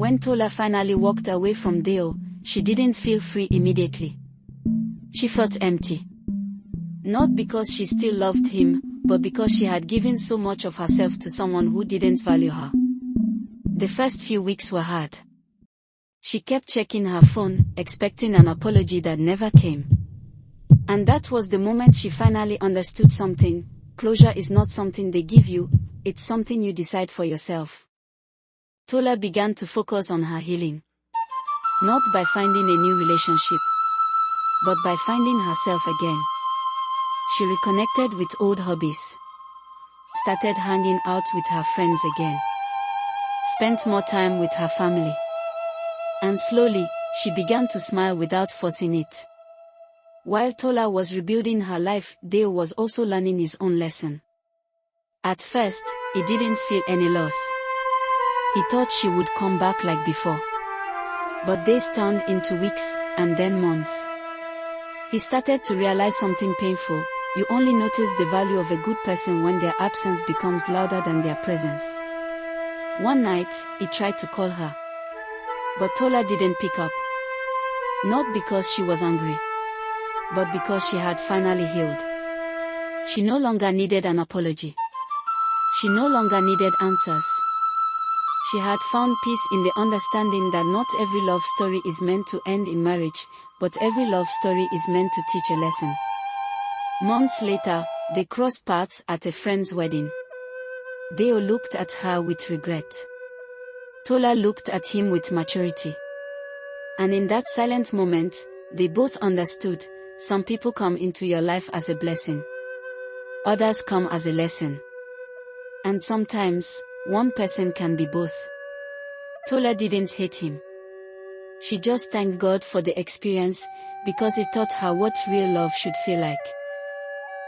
When Tola finally walked away from Deo, she didn't feel free immediately. She felt empty. Not because she still loved him, but because she had given so much of herself to someone who didn't value her. The first few weeks were hard. She kept checking her phone, expecting an apology that never came. And that was the moment she finally understood something. Closure is not something they give you, it's something you decide for yourself. Tola began to focus on her healing. Not by finding a new relationship, but by finding herself again. She reconnected with old hobbies. Started hanging out with her friends again. Spent more time with her family. And slowly, she began to smile without forcing it. While Tola was rebuilding her life, Deo was also learning his own lesson. At first, he didn't feel any loss. He thought she would come back like before. But days turned into weeks, and then months. He started to realize something painful. You only notice the value of a good person when their absence becomes louder than their presence. One night, he tried to call her. But Tola didn't pick up. Not because she was angry, but because she had finally healed. She no longer needed an apology. She no longer needed answers. She had found peace in the understanding that not every love story is meant to end in marriage, but every love story is meant to teach a lesson. Months later, they crossed paths at a friend's wedding. Deo looked at her with regret. Tola looked at him with maturity. And in that silent moment, they both understood, some people come into your life as a blessing. Others come as a lesson. And sometimes, one person can be both. Tola didn't hate him. She just thanked God for the experience, because it taught her what real love should feel like.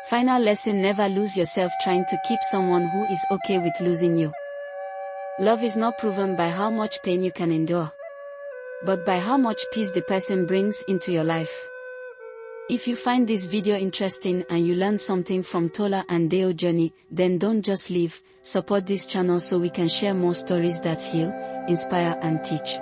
Final lesson: never lose yourself trying to keep someone who is okay with losing you. Love is not proven by how much pain you can endure, but by how much peace the person brings into your life. If you find this video interesting and you learned something from Tola and Deo journey, then don't just leave, support this channel so we can share more stories that heal, inspire and teach.